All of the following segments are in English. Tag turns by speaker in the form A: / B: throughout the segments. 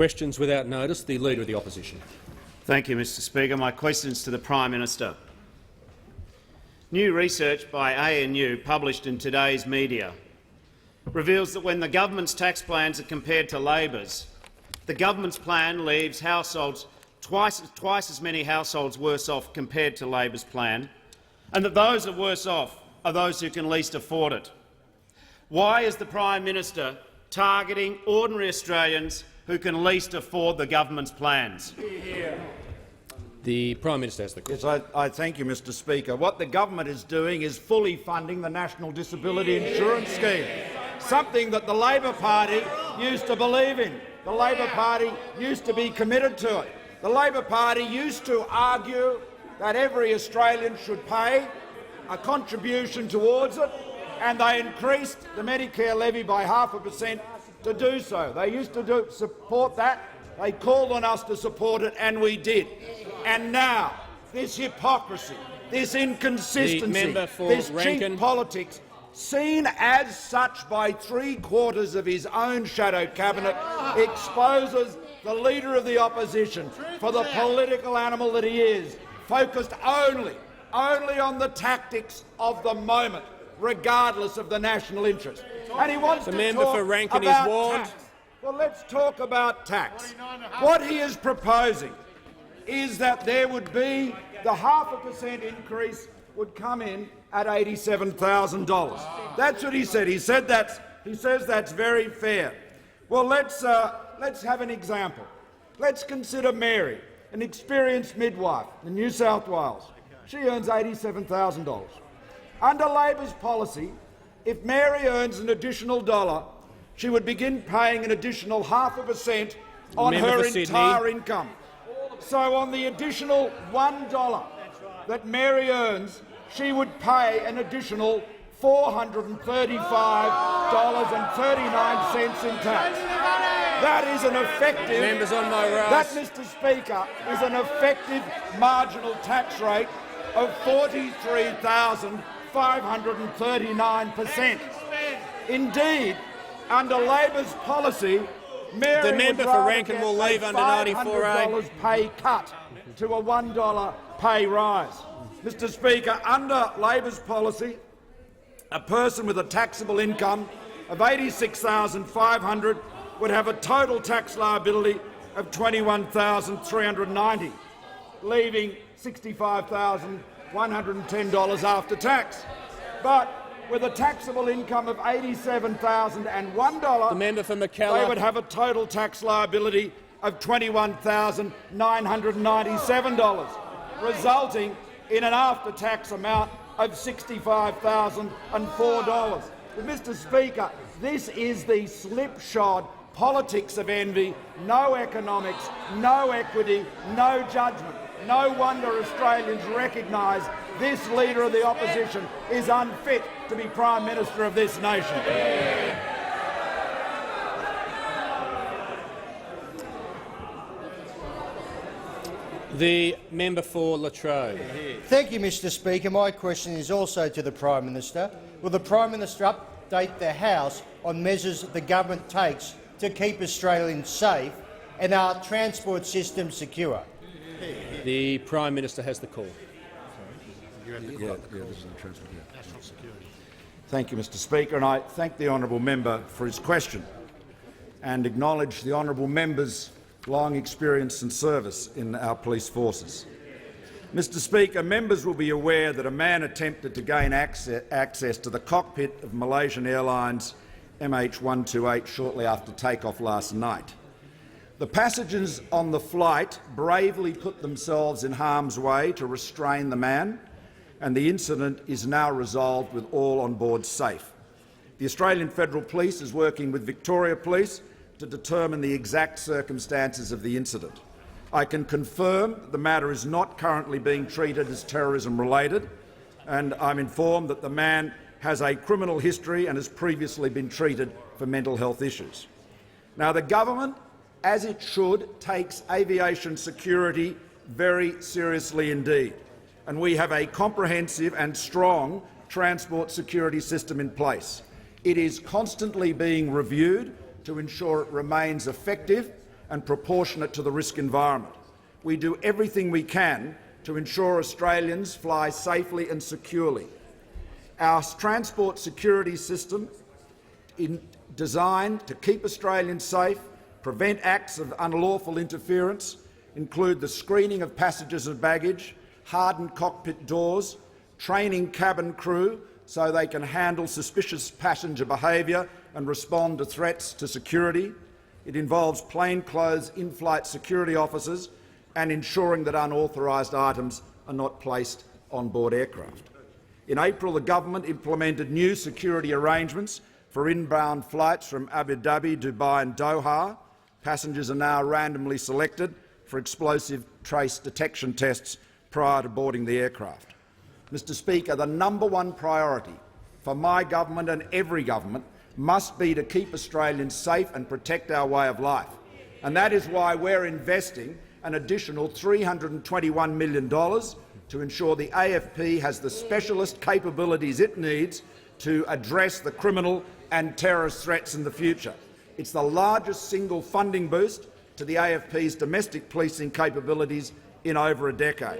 A: Questions without notice. The Leader of the Opposition.
B: Thank you, Mr Speaker. My question is to the Prime Minister. New research by ANU published in today's media reveals that when the government's tax plans are compared to Labor's, the government's plan leaves households twice as many households worse off compared to Labor's plan, and that those that are worse off are those who can least afford it. Why is the Prime Minister targeting ordinary Australians who can least afford the government's plans?
A: The Prime Minister has the question.
C: Yes, I thank you, Mr Speaker. What the government is doing is fully funding the National Disability Insurance Scheme, something that the Labor Party used to believe in. The Labor Party used to be committed to it. The Labor Party used to argue that every Australian should pay a contribution towards it, and they increased the Medicare levy by 0.5% to do so. They used to support that. They called on us to support it, and we did. And now, this hypocrisy, this inconsistency, this cheap politics, seen as such by 3/4 of his own shadow cabinet, exposes the Leader of the Opposition for the political animal that he is, focused only on the tactics of the moment, regardless of the national interest. And he wants to talk about tax. Well, let's talk about tax. What he is proposing is that there would be the 0.5% increase would come in at $87,000. That's what he said. He says that's very fair. Well, let's have an example. Let's consider Mary, an experienced midwife in New South Wales. She earns $87,000. Under Labor's policy, if Mary earns an additional $1, she would begin paying an additional 0.5% on her entire income. So on the additional $1 that Mary earns, she would pay an additional $435.39 in tax. That is an effective—
A: Members on my right.
C: That, Mr Speaker, is an effective marginal tax rate of 43,539%. Indeed, under Labor's policy, Mary
A: The member
C: would
A: for
C: rather
A: Rankin
C: get
A: will leave
C: a
A: under 94A.
C: $500 pay cut to a $1 pay rise. Mr Speaker, under Labor's policy, a person with a taxable income of $86,500 would have a total tax liability of $21,390, leaving $65,110 after tax. But with a taxable income of $87,001,
A: The member for McKellar.
C: they would have a total tax liability of $21,997, resulting in an after-tax amount of $65,004. But, Mr Speaker, this is the slipshod politics of envy. No economics, no equity, no judgment. No wonder Australians recognise this Leader of the Opposition is unfit to be Prime Minister of this nation.
A: The member for Latrobe.
D: Thank you, Mr Speaker. My question is also to the Prime Minister. Will the Prime Minister update the House on measures the government takes to keep Australians safe and our transport system secure?
A: The Prime Minister has the call.
C: Thank you, Mr Speaker, and I thank the honourable member for his question and acknowledge the honourable member's long experience and service in our police forces. Mr Speaker, members will be aware that a man attempted to gain access to the cockpit of Malaysian Airlines MH128 shortly after takeoff last night. The passengers on the flight bravely put themselves in harm's way to restrain the man, and the incident is now resolved with all on board safe. The Australian Federal Police is working with Victoria Police to determine the exact circumstances of the incident. I can confirm that the matter is not currently being treated as terrorism-related, and I'm informed that the man has a criminal history and has previously been treated for mental health issues. Now, the government, as it should, takes aviation security very seriously indeed, and we have a comprehensive and strong transport security system in place. It is constantly being reviewed to ensure it remains effective and proportionate to the risk environment. We do everything we can to ensure Australians fly safely and securely. Our transport security system is designed to keep Australians safe, prevent acts of unlawful interference, include the screening of passengers and baggage, hardened cockpit doors, training cabin crew so they can handle suspicious passenger behaviour and respond to threats to security. It involves plainclothes in-flight security officers and ensuring that unauthorised items are not placed on board aircraft. In April, the government implemented new security arrangements for inbound flights from Abu Dhabi, Dubai and Doha. Passengers are now randomly selected for explosive trace detection tests prior to boarding the aircraft. Mr Speaker, the #1 priority for my government and every government must be to keep Australians safe and protect our way of life. And that is why we're investing an additional $321 million to ensure the AFP has the specialist capabilities it needs to address the criminal and terrorist threats in the future. It's the largest single funding boost to the AFP's domestic policing capabilities in over a decade.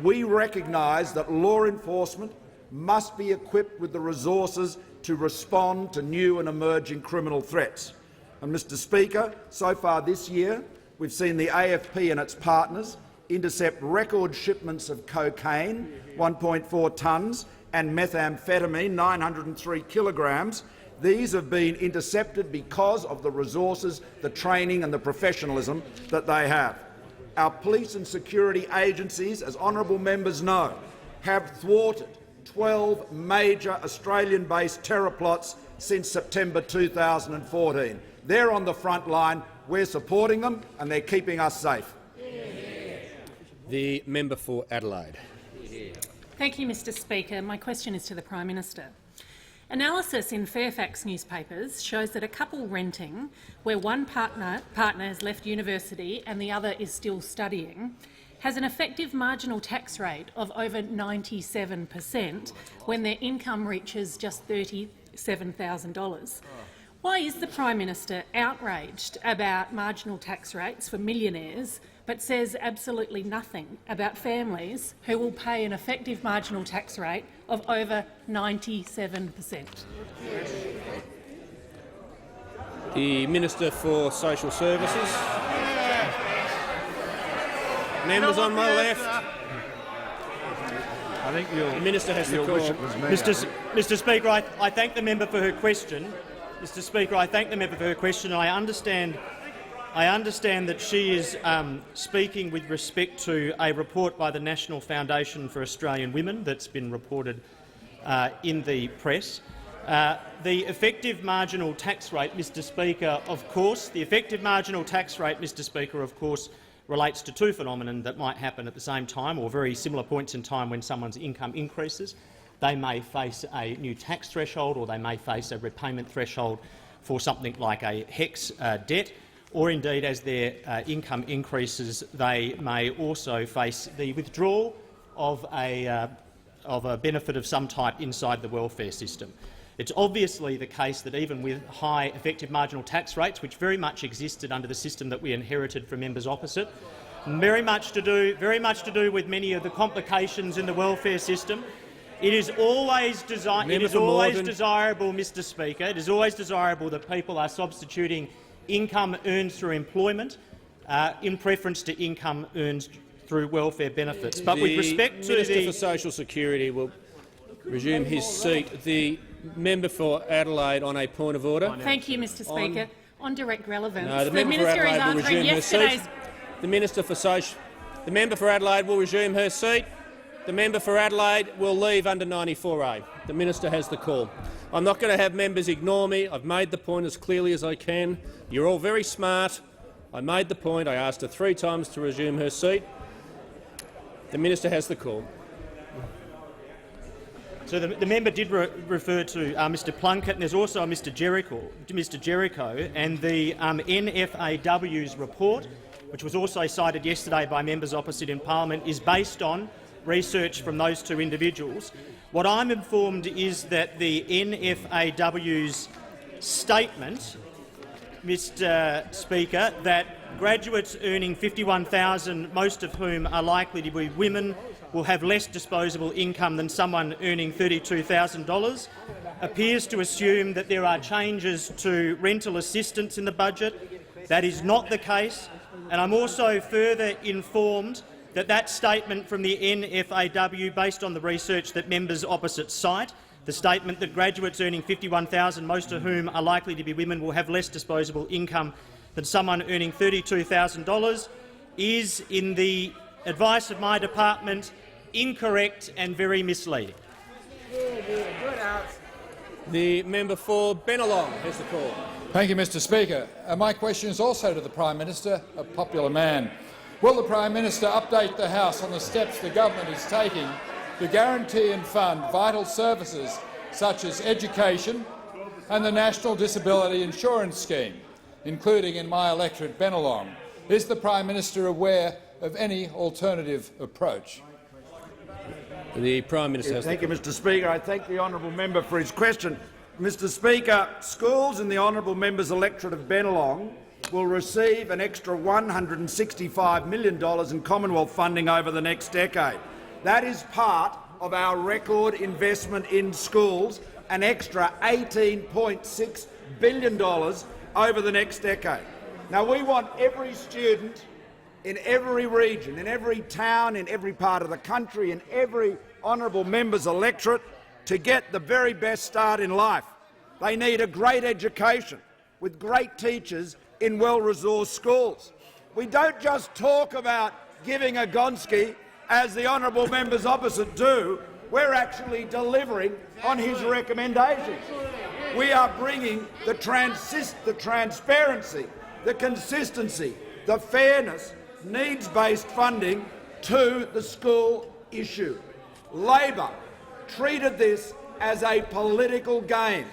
C: We recognise that law enforcement must be equipped with the resources to respond to new and emerging criminal threats. And, Mr Speaker, so far this year we've seen the AFP and its partners intercept record shipments of cocaine, 1.4 tonnes, and methamphetamine, 903 kilograms. These have been intercepted because of the resources, the training and the professionalism that they have. Our police and security agencies, as honourable members know, have thwarted 12 major Australian-based terror plots since September 2014. They're on the front line, we're supporting them and they're keeping us safe.
A: The member for Adelaide.
E: Thank you, Mr Speaker. My question is to the Prime Minister. Analysis in Fairfax newspapers shows that a couple renting, where one partner has left university and the other is still studying, has an effective marginal tax rate of over 97% when their income reaches just $37,000. Why is the Prime Minister outraged about marginal tax rates for millionaires but says absolutely nothing about families who will pay an effective marginal tax rate of over 97%?
A: The Minister for Social Services. Members on my left.
C: I think
A: The Minister has the call.
F: Mr Speaker, I thank the member for her question. Mr Speaker, I thank the member for her question. I understand that she is speaking with respect to a report by the National Foundation for Australian Women that's been reported in the press. The effective marginal tax rate, Mr Speaker, of course, relates to two phenomena that might happen at the same time or very similar points in time when someone's income increases. They may face a new tax threshold or they may face a repayment threshold for something like a HEX debt, or indeed, as their income increases, they may also face the withdrawal of a benefit of some type inside the welfare system. It's obviously the case that even with high effective marginal tax rates, which very much existed under the system that we inherited from members opposite, very much to do with many of the complications in the welfare system, it is always desirable, Mr Speaker, it is always desirable that people are substituting income earned through employment in preference to income earned through welfare benefits. But with respect to
A: the Minister for Social Security will resume his seat. The member for Adelaide on a point of order.
E: Thank you, Mr Speaker. On direct relevance,
A: No, the
E: the
A: member for
E: Minister is
A: Adelaide will
E: answering
A: resume her
E: yesterday's—
A: seat. The member for Adelaide will resume her seat. The member for Adelaide will leave under 94A. The Minister has the call. I'm not going to have members ignore me. I've made the point as clearly as I can. You're all very smart. I made the point. I asked her 3 times to resume her seat. The Minister has the call.
F: So the member did refer to Mr Plunkett, and there's also Mr Jericho, and the NFAW's report, which was also cited yesterday by members opposite in Parliament, is based on research from those 2 individuals. What I'm informed is that the NFAW's statement, Mr Speaker, that graduates earning $51,000, most of whom are likely to be women, will have less disposable income than someone earning $32,000, appears to assume that there are changes to rental assistance in the budget. That is not the case, and I'm also further informed that that statement from the NFAW, based on the research that members opposite cite, the statement that graduates earning $51,000, most of whom are likely to be women, will have less disposable income than someone earning $32,000, is, in the advice of my department, incorrect and very misleading.
A: The member for Bennelong has the call.
G: Thank you, Mr Speaker. My question is also to the Prime Minister, a popular man. Will the Prime Minister update the House on the steps the government is taking to guarantee and fund vital services such as education and the National Disability Insurance Scheme, including in my electorate Bennelong? Is the Prime Minister aware of any alternative approach?
A: The Prime Minister has
C: Thank you, Mr Speaker. I thank the honourable member for his question. Mr Speaker, schools in the honourable member's electorate of Bennelong will receive an extra $165 million in Commonwealth funding over the next decade. That is part of our record investment in schools, an extra $18.6 billion over the next decade. Now, we want every student in every region, in every town, in every part of the country, in every honourable member's electorate to get the very best start in life. They need a great education with great teachers in well-resourced schools. We don't just talk about giving a Gonski, as the honourable members opposite do. We're actually delivering on his recommendations. We are bringing the transparency, the consistency, the fairness, needs-based funding to the school issue. Labor treated this as a political game.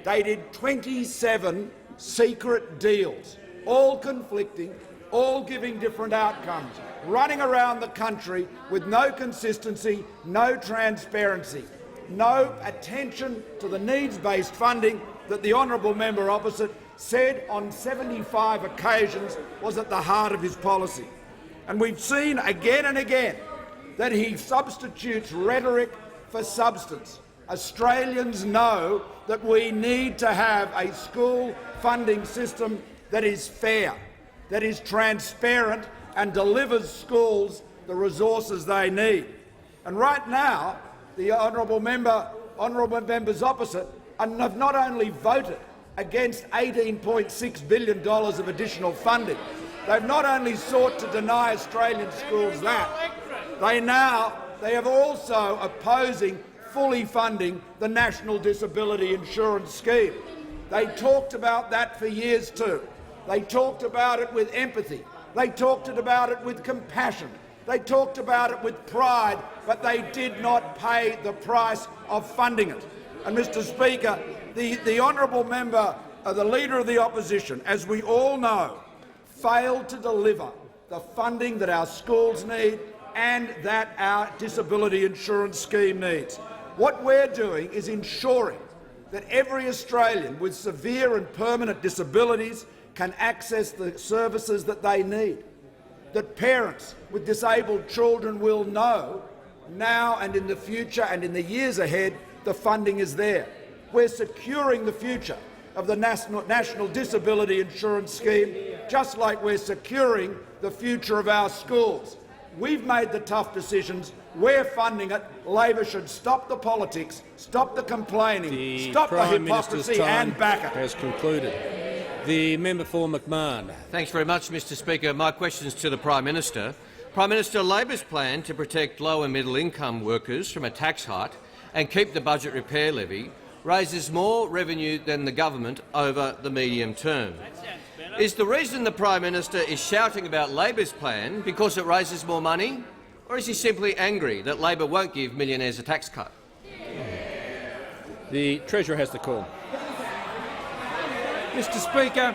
C: They did 27 secret deals, all conflicting, all giving different outcomes, running around the country with no consistency, no transparency, no attention to the needs-based funding that the honourable member opposite said on 75 occasions was at the heart of his policy. And we've seen again and again that he substitutes rhetoric for substance. Australians know that we need to have a school funding system that is fair, that is transparent and delivers schools the resources they need. And right now, the honourable members opposite have not only voted against $18.6 billion of additional funding, they've not only sought to deny Australian schools that, they are also opposing fully funding the National Disability Insurance Scheme. They talked about that for years too. They talked about it with empathy. They talked about it with compassion. They talked about it with pride, but they did not pay the price of funding it. And, Mr Speaker, the honourable member, the Leader of the Opposition, as we all know, failed to deliver the funding that our schools need and that our disability insurance scheme needs. What we're doing is ensuring that every Australian with severe and permanent disabilities can access the services that they need, that parents with disabled children will know now and in the future and in the years ahead the funding is there. We're securing the future of the National Disability Insurance Scheme, just like we're securing the future of our schools. We've made the tough decisions. We're funding it. Labor should stop the politics, stop the complaining, stop the hypocrisy and back it.
A: Has concluded. The member for McMahon.
H: Thanks very much, Mr Speaker. My question is to the Prime Minister. Prime Minister, Labor's plan to protect low and middle income workers from a tax hike and keep the budget repair levy raises more revenue than the government over the medium term. Is the reason the Prime Minister is shouting about Labor's plan because it raises more money, or is he simply angry that Labor won't give millionaires a tax cut?
A: The Treasurer has the call.
I: Mr Speaker,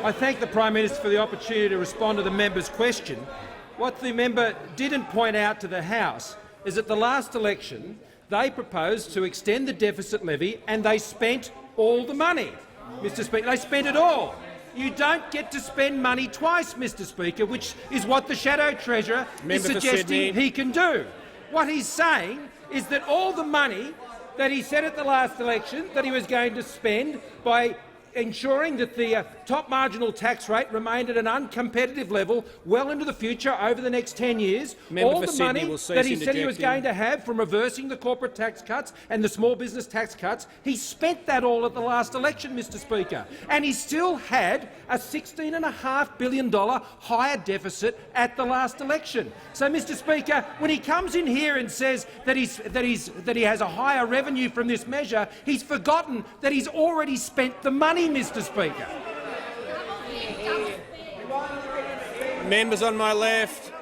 I: I thank the Prime Minister for the opportunity to respond to the member's question. What the member didn't point out to the House is at the last election they proposed to extend the deficit levy and they spent all the money. Mr Speaker, they spent it all. You don't get to spend money twice, Mr Speaker, which is what the Shadow Treasurer is suggesting he can do. What he's saying is that all the money that he said at the last election that he was going to spend by ensuring that the top marginal tax rate remained at an uncompetitive level well into the future over the next 10 years. All the money that he said he was going to have from reversing the corporate tax cuts and the small business tax cuts, he spent that all at the last election, Mr Speaker. And he still had a $16.5 billion higher deficit at the last election. So, Mr Speaker, when he comes in here and says that he has a higher revenue from this measure, he's forgotten that he's already spent the money, Mr Speaker.
A: Members on my left,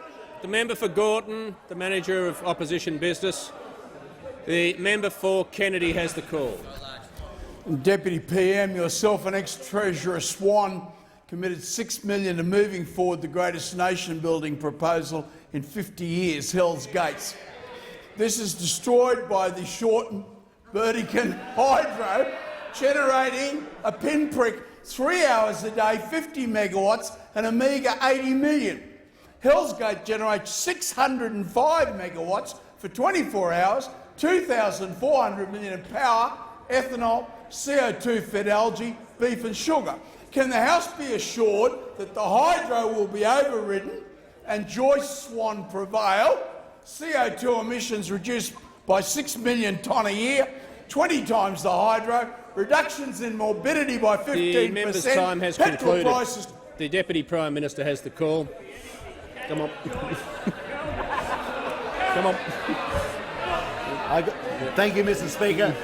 A: the member for Gorton, the manager of opposition business. The member for Kennedy has the call.
J: Deputy PM, yourself and ex-Treasurer Swan committed $6 million to moving forward the greatest nation-building proposal in 50 years, Hell's Gates. This is destroyed by the Shorten Burdekin hydro, generating a pinprick 3 hours a day, 50 megawatts, and a meagre 80 million. Hell's Gate generates 605 megawatts for 24 hours, 2,400 million in power, ethanol, CO2-fed algae, beef and sugar. Can the House be assured that the hydro will be overridden and Joyce Swan prevail? CO2 emissions reduced by 6 million tonne a year, 20 times the hydro, reductions in morbidity by 15%.
A: The member's time has concluded.
J: Prices.
A: The Deputy Prime Minister has the call. Come on. Come on.
K: Thank you, Mr Speaker.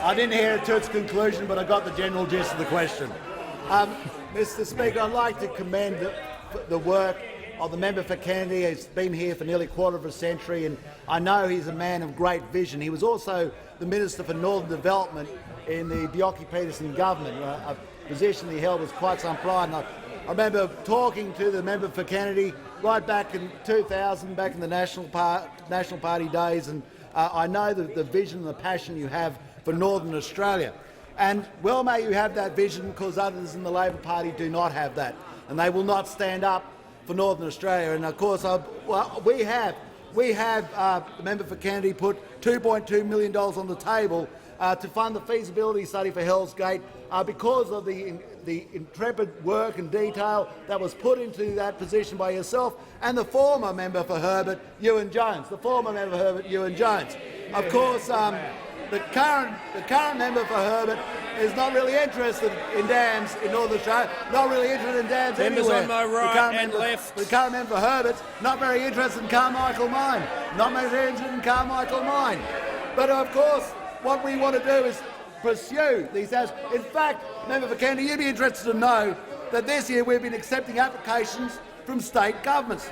K: I didn't hear it to its conclusion, but I got the general gist of the question. Mr Speaker, I'd like to commend the work of the member for Kennedy. He's been here for nearly a quarter of a century, and I know he's a man of great vision. He was also the Minister for Northern Development in the Bjelke-Petersen government, a position he held with quite some pride. And I remember talking to the member for Kennedy right back in 2000, back in the National Party days, and I know the vision and the passion you have for Northern Australia. And well may you have that vision, because others in the Labor Party do not have that, and they will not stand up for Northern Australia. And of course, we have the member for Kennedy put $2.2 million on the table to fund the feasibility study for Hell's Gate because of the intrepid work and detail that was put into that position by yourself and the former member for Herbert, Ewan Jones. The former member for Herbert, Ewan Jones. Of course, the current member for Herbert is not really interested in dams in Northern Australia, not really interested in dams anywhere.
A: On my right and left.
K: The current member for Herbert's not very interested in Carmichael Mine, not very interested in Carmichael Mine. But of course, what we want to do is pursue these dams. In fact, member for Kennedy, you'd be interested to know that this year we've been accepting applications from state governments,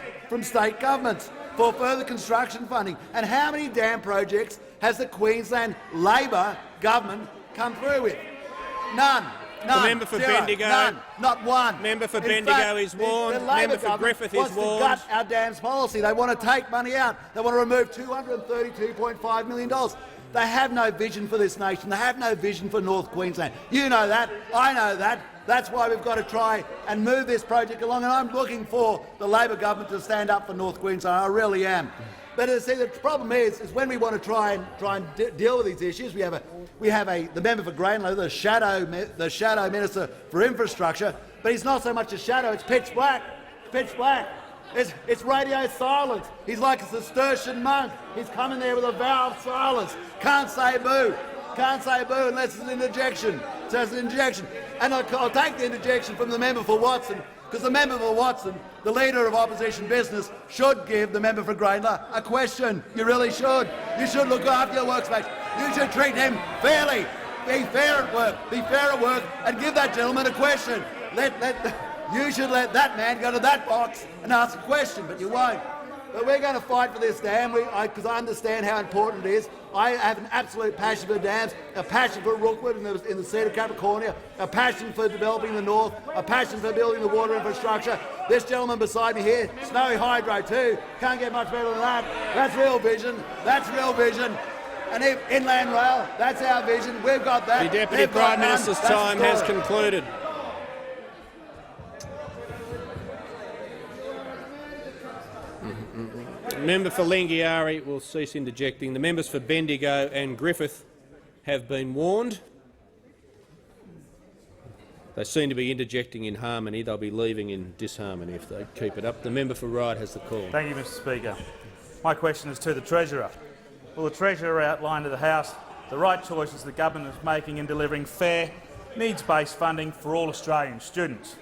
K: for further construction funding. And how many dam projects has the Queensland Labor government come through with? None.
A: The member for Bendigo.
K: None. Not one.
A: Member for Bendigo is warned.
K: The
A: Member for Griffith is warned.
K: To gut our dams policy. They want to take money out. They want to remove $232.5 million. They have no vision for this nation. They have no vision for North Queensland. You know that. I know that. That's why we've got to try and move this project along, and I'm looking for the Labor government to stand up for North Queensland. I really am. But see, the problem is when we want to try and deal with these issues, we have the member for Greenlow, the shadow minister for infrastructure, but he's not so much a shadow; it's pitch black. Pitch black. It's radio silence. He's like a Cistercian monk. He's coming there with a vow of silence. Can't say boo. Can't say boo unless it's an interjection. So it's an interjection. And I'll take the interjection from the member for Watson, because the member for Watson, the leader of opposition business, should give the member for Greenlow a question. You really should. You should look after your workspace. You should treat him fairly. Be fair at work. Be fair at work and give that gentleman a question. You should let that man go to that box and ask a question, but you won't. But we're going to fight for this dam because I understand how important it is. I have an absolute passion for dams, a passion for Rookwood in the Seat of Capricornia, a passion for developing the north, a passion for building the water infrastructure. This gentleman beside me here, Snowy Hydro too, can't get much better than that. That's real vision. That's real vision. And Inland Rail, that's our vision. We've got that.
A: The Deputy Prime Minister's time has concluded. Member for Lingiari will cease interjecting. The members for Bendigo and Griffith have been warned. They seem to be interjecting in harmony. They'll be leaving in disharmony if they keep it up. The member for Ryde has the call.
L: Thank you, Mr Speaker. My question is to the Treasurer. Will the Treasurer outline to the House the right choices the government is making in delivering fair, needs-based funding for all Australian students?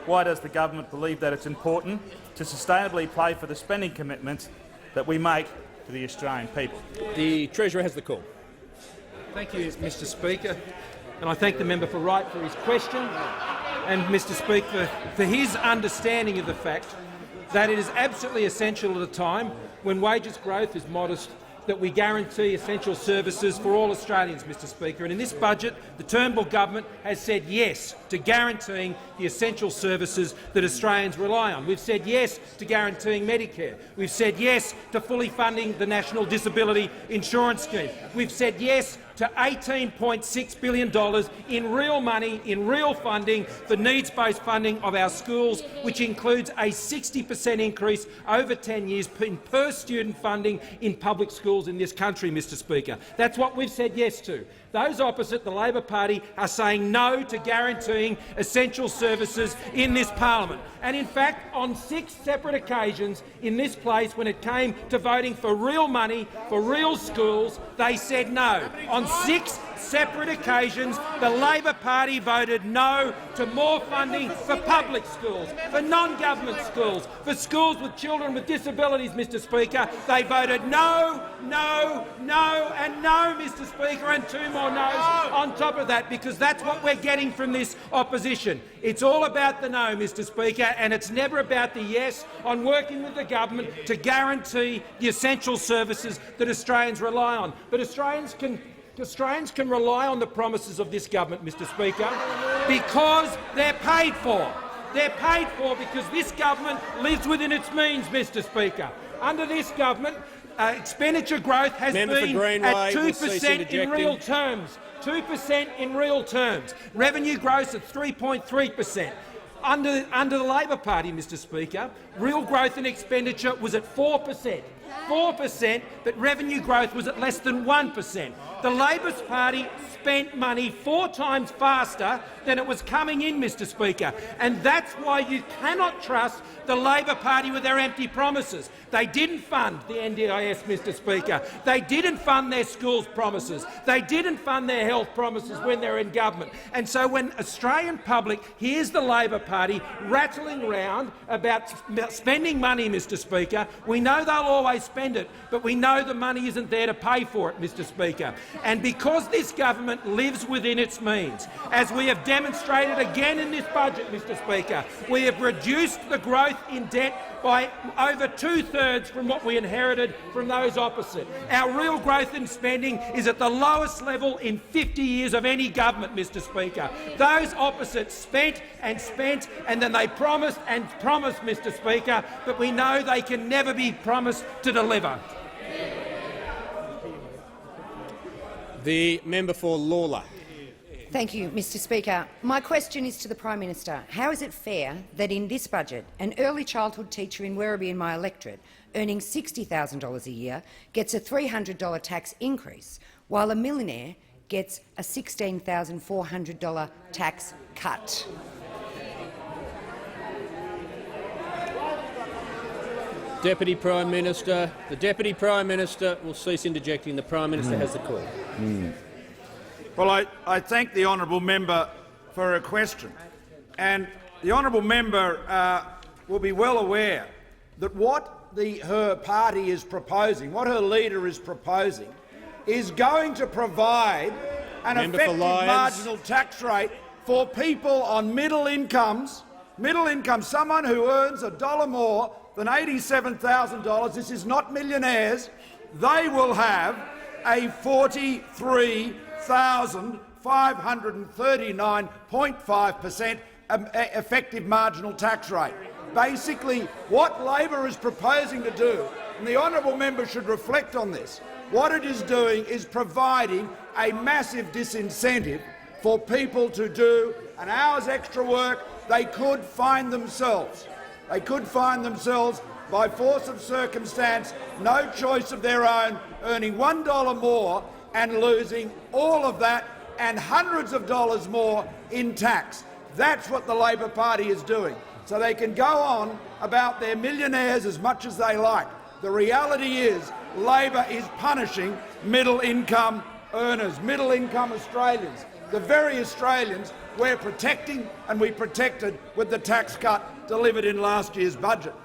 L: Why does the government believe that it's important to sustainably pay for the spending commitments that we make to the Australian people?
A: The Treasurer has the call.
I: Thank you, Mr Speaker. And I thank the member for Wright for his question and Mr Speaker for his understanding of the fact that it is absolutely essential at a time when wages growth is modest that we guarantee essential services for all Australians, Mr Speaker. And in this budget, the Turnbull government has said yes to guaranteeing the essential services that Australians rely on. We've said yes to guaranteeing Medicare. We've said yes to fully funding the National Disability Insurance Scheme. We've said yes to $18.6 billion in real money, in real funding for needs-based funding of our schools, which includes a 60% increase over 10 years in per-student funding in public schools in this country, Mr Speaker. That's what we've said yes to. Those opposite, the Labor Party, are saying no to guaranteeing essential services in this parliament. And in fact, on 6 separate occasions in this place, when it came to voting for real money for real schools, they said no. On 6 separate occasions, the Labor Party voted no to more funding for public schools, for non-government schools, for schools with children with disabilities, Mr Speaker. They voted no, no, no and no, Mr Speaker, and 2 more no's on top of that, because that's what we're getting from this opposition. It's all about the no, Mr Speaker, and it's never about the yes on working with the government to guarantee the essential services that Australians rely on. But Australians can rely on the promises of this government, Mr Speaker, because they're paid for. They're paid for because this government lives within its means, Mr Speaker. Under this government, expenditure growth has been at 2% in real terms. 2% in real terms. Revenue growth at 3.3%. Under the Labor Party, Mr Speaker, real growth in expenditure was at 4%. 4%, but revenue growth was at less than 1%. The Labor Party spent money 4 times faster than it was coming in, Mr Speaker, and that's why you cannot trust the Labor Party with their empty promises. They didn't fund the NDIS, Mr Speaker. They didn't fund their schools promises. They didn't fund their health promises when they were in government. And so when Australian public hears the Labor Party rattling around about spending money, Mr Speaker, we know they'll always spend it, but we know the money isn't there to pay for it, Mr Speaker. And because this government lives within its means, as we have demonstrated again in this budget, Mr Speaker, we have reduced the growth in debt by over 2/3 from what we inherited from those opposite. Our real growth in spending is at the lowest level in 50 years of any government, Mr Speaker. Those opposite spent, and then they promised and promised, Mr Speaker, but we know they can never be promised to deliver.
A: The member for Lawler.
M: Thank you, Mr Speaker. My question is to the Prime Minister. How is it fair that in this budget an early childhood teacher in Werribee in my electorate earning $60,000 a year gets a $300 tax increase, while a millionaire gets a $16,400 tax cut?
A: Deputy Prime Minister. The Deputy Prime Minister will cease interjecting. The Prime Minister has the call.
C: Well, I thank the honourable member for her question, and the honourable member will be well aware that what her party is proposing, what her leader is proposing, is going to provide an effective marginal tax rate for people on middle incomes, someone who earns $1 more than $87,000. This is not millionaires. They will have a 43,539.5% effective marginal tax rate. Basically, what Labor is proposing to do, and the honourable member should reflect on this, what it is doing is providing a massive disincentive for people to do an hour's extra work they could find themselves. They could find themselves, by force of circumstance, no choice of their own, earning $1 more and losing all of that and hundreds of dollars more in tax. That's what the Labor Party is doing. So they can go on about their millionaires as much as they like. The reality is Labor is punishing middle-income earners, middle-income Australians, the very Australians we're protecting and we protected with the tax cut delivered in last year's budget.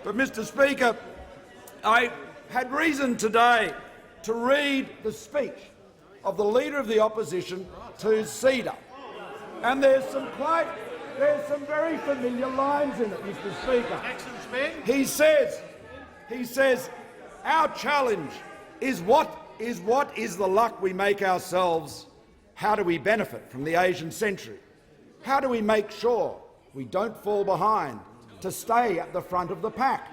C: But, Mr Speaker, I had reason today to read the speech of the Leader of the Opposition to CEDA, and there's some very familiar lines in it, Mr Speaker. He says, our challenge is what is the luck we make ourselves? How do we benefit from the Asian century? How do we make sure we don't fall behind to stay at the front of the pack?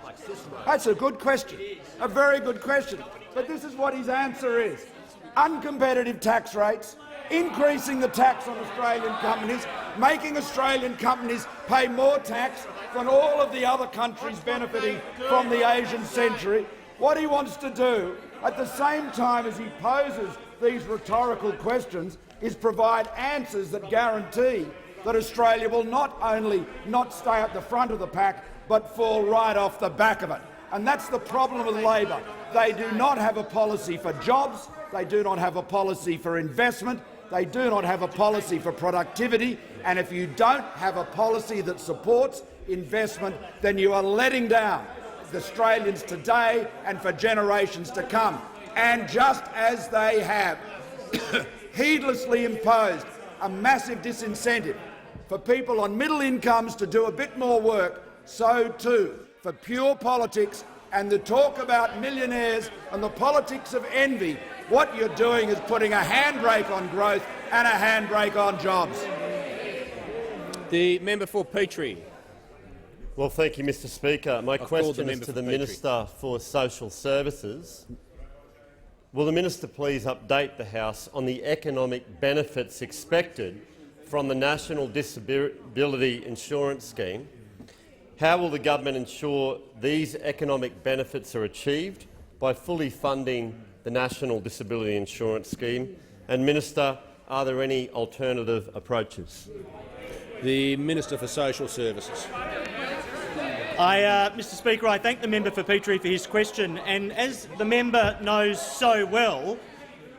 C: That's a good question, a very good question. But this is what his answer is. Uncompetitive tax rates, increasing the tax on Australian companies, making Australian companies pay more tax than all of the other countries benefiting from the Asian century. What he wants to do, at the same time as he poses these rhetorical questions, is provide answers that guarantee that Australia will not only not stay at the front of the pack, but fall right off the back of it. And that's the problem with Labor. They do not have a policy for jobs, they do not have a policy for investment, they do not have a policy for productivity, and if you don't have a policy that supports investment, then you are letting down the Australians today and for generations to come. And just as they have heedlessly imposed a massive disincentive for people on middle incomes to do a bit more work, so too for pure politics and the talk about millionaires and the politics of envy, what you're doing is putting a handbrake on growth and a handbrake on jobs.
A: The member for Petrie.
N: Well, thank you, Mr Speaker. My question is to the Minister for Social Services. Will the minister please update the House on the economic benefits expected from the National Disability Insurance Scheme? How will the government ensure these economic benefits are achieved by fully funding the National Disability Insurance Scheme? And, Minister, are there any alternative approaches?
A: The Minister for Social Services.
F: Mr Speaker, I thank the member for Petrie for his question, and as the member knows so well,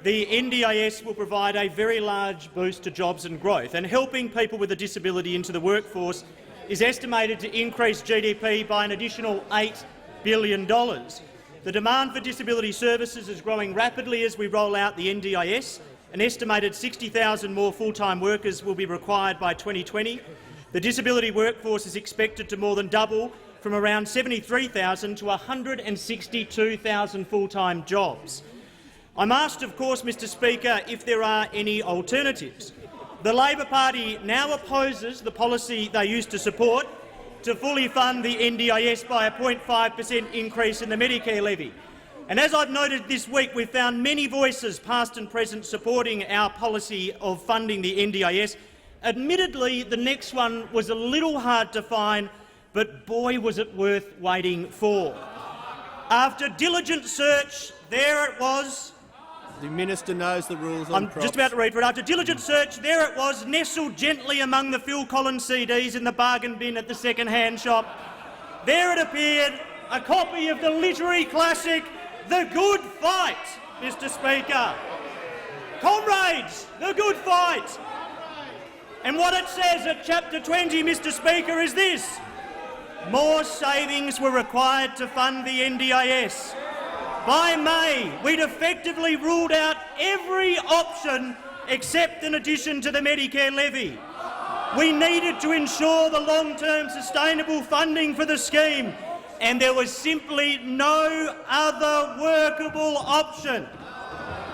F: the NDIS will provide a very large boost to jobs and growth, and helping people with a disability into the workforce is estimated to increase GDP by an additional $8 billion. The demand for disability services is growing rapidly as we roll out the NDIS. An estimated 60,000 more full-time workers will be required by 2020. The disability workforce is expected to more than double, from around 73,000 to 162,000 full-time jobs. I'm asked, of course, Mr Speaker, if there are any alternatives. The Labor Party now opposes the policy they used to support to fully fund the NDIS by a 0.5% increase in the Medicare levy. And as I've noted this week, we've found many voices, past and present, supporting our policy of funding the NDIS. Admittedly, the next one was a little hard to find, but boy was it worth waiting for. After diligent search, there it was.
A: The minister knows the rules on
F: I'm just about to read for it. After diligent search, there it was, nestled gently among the Phil Collins CDs in the bargain bin at the second-hand shop. There it appeared, a copy of the literary classic The Good Fight, Mr Speaker. Comrades, The Good Fight. And what it says at Chapter 20, Mr Speaker, is this: more savings were required to fund the NDIS. By May, we'd effectively ruled out every option except an addition to the Medicare levy. We needed to ensure the long-term sustainable funding for the scheme, and there was simply no other workable option.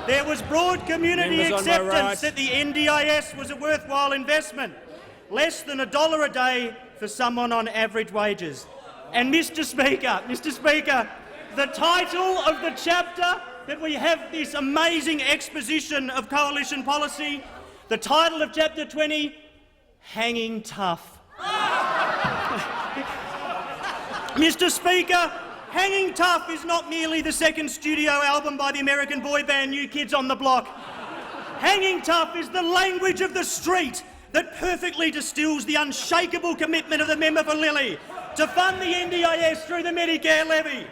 F: There was broad community acceptance that the NDIS was a worthwhile investment, less than $1 a day for someone on average wages. And Mr Speaker, the title of the chapter that we have this amazing exposition of coalition policy, the title of Chapter 20, Hanging Tough.
O: Mr Speaker, Hanging Tough is not merely the second studio album by the American boy band New Kids on the Block. Hanging Tough is the language of the street that perfectly distills the unshakable commitment of the member for Lilly to fund the NDIS through the Medicare levy.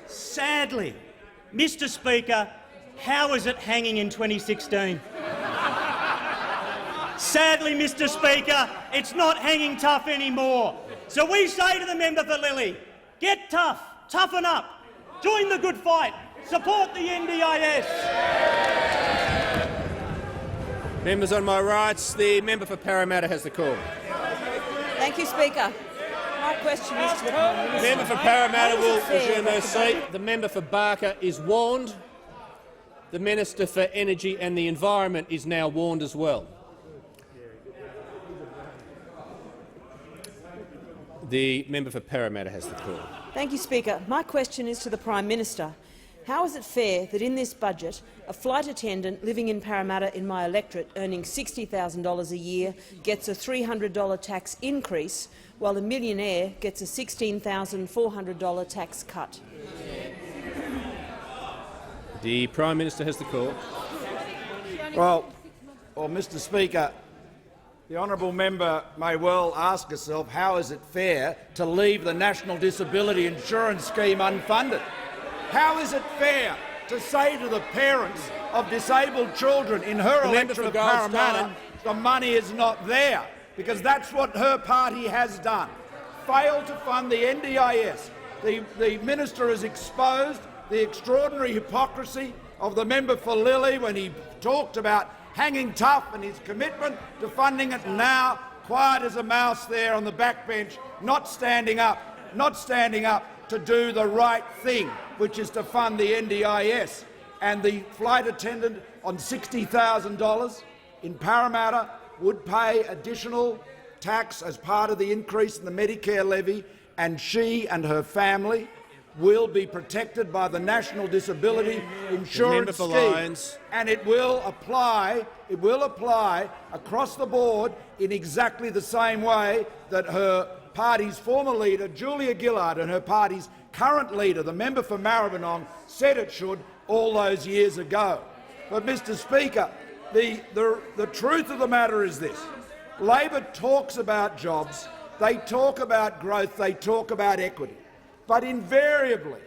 O: Sadly, Mr Speaker, how is it hanging in 2016? Sadly, Mr Speaker, it's not hanging tough anymore. So we say to the member for Lilly, get tough, toughen up, join the good fight, support the NDIS.
A: Members on my rights, the member for Parramatta has the call.
P: Thank you, Speaker. My question is to the Prime Minister.
A: The member for Parramatta will resume her seat. The member for Barker is warned. The Minister for Energy and the Environment is now warned as well. The member for Parramatta has the call.
P: Thank you, Speaker. My question is to the Prime Minister. How is it fair that in this budget a flight attendant living in Parramatta in my electorate earning $60,000 a year gets a $300 tax increase while a millionaire gets a $16,400 tax cut?
A: The Prime Minister has the call.
C: Well, Mr Speaker, the honourable member may well ask herself how is it fair to leave the National Disability Insurance Scheme unfunded? How is it fair to say to the parents of disabled children in her electorate of Parramatta the money is not there? Because that's what her party has done. Failed to fund the NDIS. The minister has exposed the extraordinary hypocrisy of the member for Lilly when he talked about hanging tough and his commitment to funding it, and now quiet as a mouse there on the backbench, not standing up to do the right thing, which is to fund the NDIS. And the flight attendant on $60,000 in Parramatta would pay additional tax as part of the increase in the Medicare levy, and she and her family will be protected by the National Disability Insurance Scheme, and it will apply across the board in exactly the same way that her party's former leader, Julia Gillard, and her party's current leader, the member for Maribyrnong, said it should all those years ago. But, Mr Speaker, the truth of the matter is this. Labor talks about jobs, they talk about growth, they talk about equity. But invariably,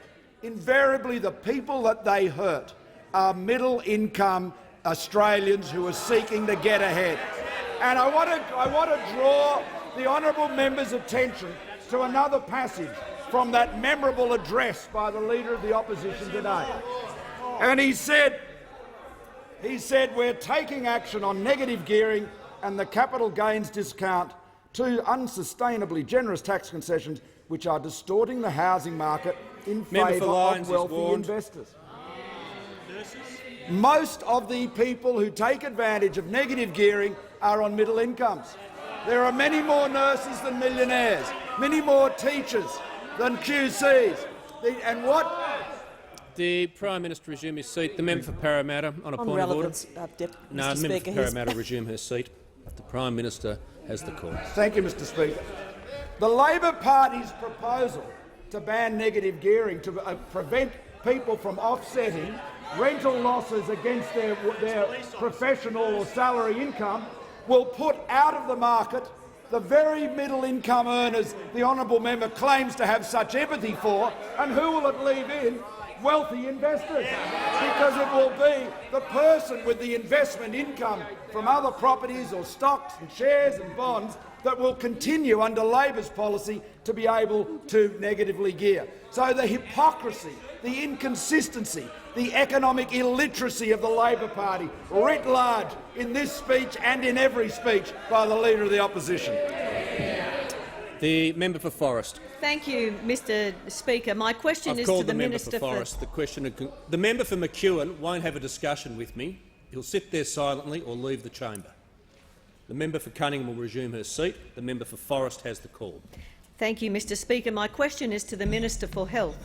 C: the people that they hurt are middle-income Australians who are seeking to get ahead. And I want to draw the honourable member's attention to another passage from that memorable address by the Leader of the Opposition today. And he said, we're taking action on negative gearing and the capital gains discount, two unsustainably generous tax concessions which are distorting the housing market in favour of wealthy investors. Most of the people who take advantage of negative gearing are on middle incomes. There are many more nurses than millionaires, many more teachers than QCs.
A: The Prime Minister resume his seat. The member for Parramatta on a point of order. No, the member for Parramatta resume her seat. The Prime Minister has the call.
C: Thank you, Mr Speaker. The Labor Party's proposal to ban negative gearing to prevent people from offsetting rental losses against their professional or salary income will put out of the market the very middle-income earners the honourable member claims to have such empathy for, and who will it leave in? Wealthy investors, because it will be the person with the investment income from other properties or stocks and shares and bonds that will continue under Labor's policy to be able to negatively gear. So the hypocrisy, the inconsistency, the economic illiteracy of the Labor Party writ large in this speech and in every speech by the Leader of the Opposition.
A: The member for Forrest.
P: Thank you, Mr Speaker. My question is to the Minister for
A: Forrest. The member for McEwen won't have a discussion with me. He'll sit there silently or leave the chamber. The member for Cunningham will resume her seat. The member for Forrest has the call.
P: Thank you, Mr Speaker. My question is to the Minister for Health.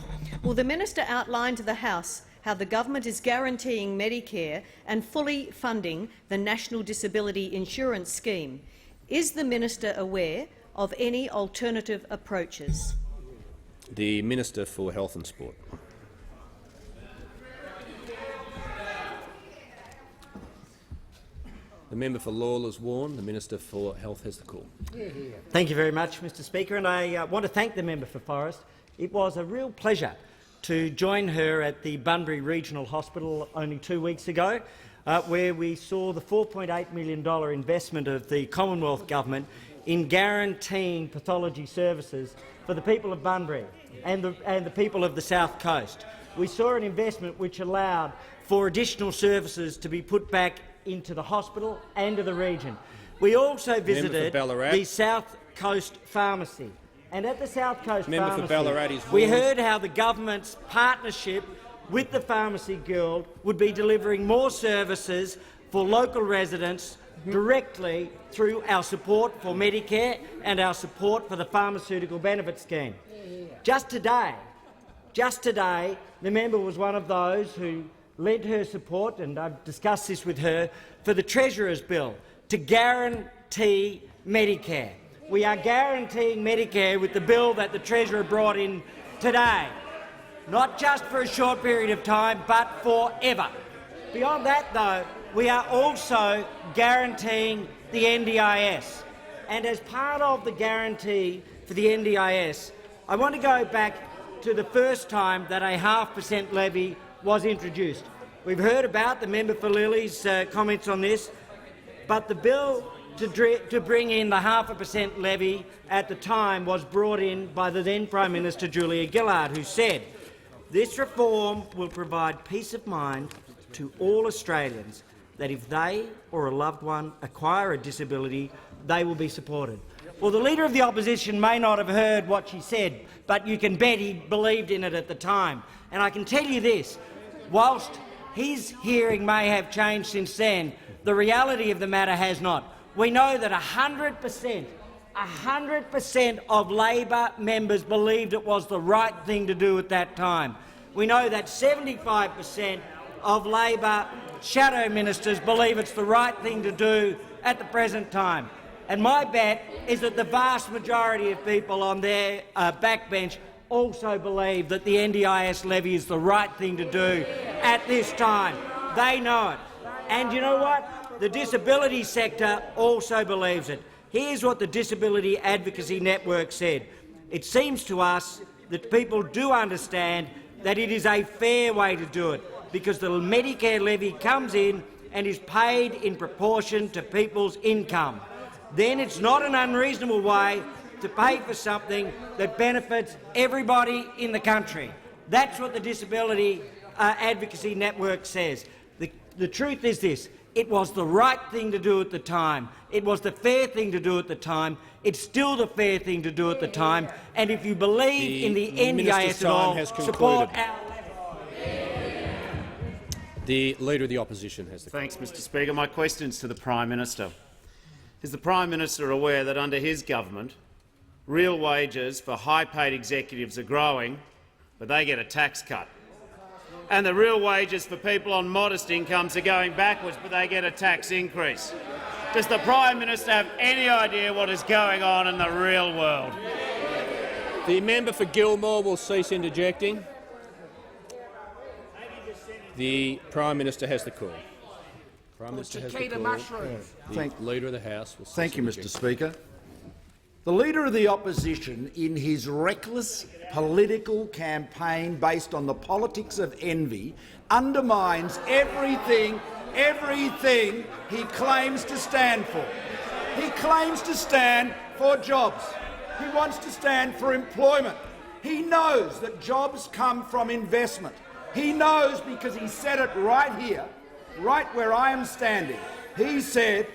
P: Will the minister outline to the House how the government is guaranteeing Medicare and fully funding the National Disability Insurance Scheme? Is the minister aware of any alternative approaches?
A: The Minister for Health and Sport. The member for Lawlers Warren, the Minister for Health, has the call.
Q: Thank you very much, Mr Speaker, and I want to thank the member for Forrest. It was a real pleasure to join her at the Bunbury Regional Hospital only 2 weeks ago, where we saw the $4.8 million investment of the Commonwealth Government in guaranteeing pathology services for the people of Bunbury and the people of the South Coast. We saw an investment which allowed for additional services to be put back into the hospital and to the region. We also visited the South Coast Pharmacy, and at the South Coast Pharmacy we heard how the government's partnership with the Pharmacy Guild would be delivering more services for local residents directly through our support for Medicare and our support for the Pharmaceutical Benefit Scheme. Just today, the member was one of those who lent her support, and I've discussed this with her, for the Treasurer's bill to guarantee Medicare. We are guaranteeing Medicare with the bill that the Treasurer brought in today, not just for a short period of time, but forever. Beyond that, though, we are also guaranteeing the NDIS. And as part of the guarantee for the NDIS, I want to go back to the first time that a 0.5% levy was introduced. We've heard about the member for Lily's comments on this, but the bill to bring in the 0.5% levy at the time was brought in by the then Prime Minister Julia Gillard, who said, "This reform will provide peace of mind to all Australians that if they or a loved one acquire a disability, they will be supported." Well, the Leader of the Opposition may not have heard what she said, but you can bet he believed in it at the time. And I can tell you this, whilst his hearing may have changed since then, the reality of the matter has not. We know that 100% of Labor members believed it was the right thing to do at that time. We know that 75% of Labor shadow ministers believe it's the right thing to do at the present time. And my bet is that the vast majority of people on their backbench also believe that the NDIS levy is the right thing to do at this time. They know it. And you know what? The disability sector also believes it. Here's what the Disability Advocacy Network said. "It seems to us that people do understand that it is a fair way to do it because the Medicare levy comes in and is paid in proportion to people's income. Then it's not an unreasonable way to pay for something that benefits everybody in the country." That's what the Disability Advocacy Network says. The truth is this. It was the right thing to do at the time. It was the fair thing to do at the time. It's still the fair thing to do at the time. And if you believe in the NDIS at all, support our...
A: The Leader of the Opposition has the call.
B: Thanks, Mr Speaker. My question is to the Prime Minister. Is the Prime Minister aware that under his government, real wages for high-paid executives are growing, but they get a tax cut? And the real wages for people on modest incomes are going backwards, but they get a tax increase. Does the Prime Minister have any idea what is going on in the real world?
A: The member for Gilmore will cease interjecting. The Prime Minister has the call. Prime Minister has the call. The Leader of the House will cease
C: Thank you, Mr
A: interjecting.
C: Speaker. The Leader of the Opposition, in his reckless political campaign based on the politics of envy, undermines everything he claims to stand for. He claims to stand for jobs. He wants to stand for employment. He knows that jobs come from investment. He knows because he said it right here, right where I am standing. He said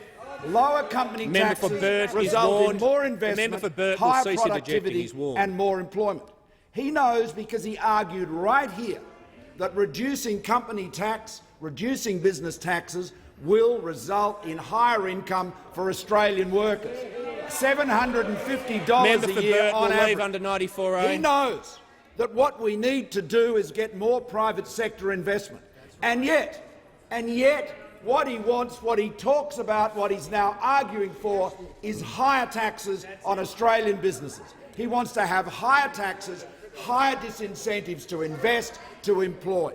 C: lower company taxes result in more investment, higher productivity and more employment. He knows because he argued right here that reducing company tax, reducing business taxes will result in higher income for Australian workers. $750 a year on average.
A: Under 94A.
C: He knows that what we need to do is get more private sector investment. And yet, what he wants, what he talks about, what he's now arguing for is higher taxes on Australian businesses. He wants to have higher taxes higher disincentives to invest, to employ.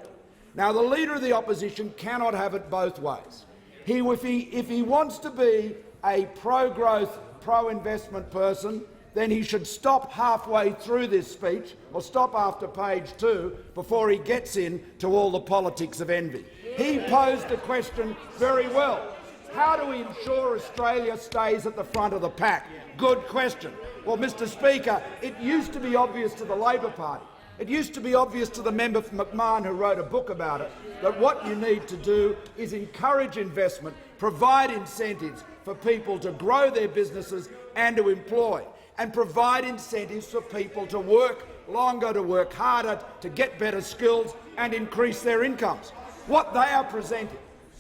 C: Now, the Leader of the Opposition cannot have it both ways. If he wants to be a pro-growth, pro-investment person, then he should stop halfway through this speech or stop after page 2 before he gets into all the politics of envy. He posed a question very well. How do we ensure Australia stays at the front of the pack? Good question. Well, Mr Speaker, it used to be obvious to the Labor Party. It used to be obvious to the member for McMahon who wrote a book about it that what you need to do is encourage investment, provide incentives for people to grow their businesses and to employ, and provide incentives for people to work longer, to work harder, to get better skills and increase their incomes. What they are presenting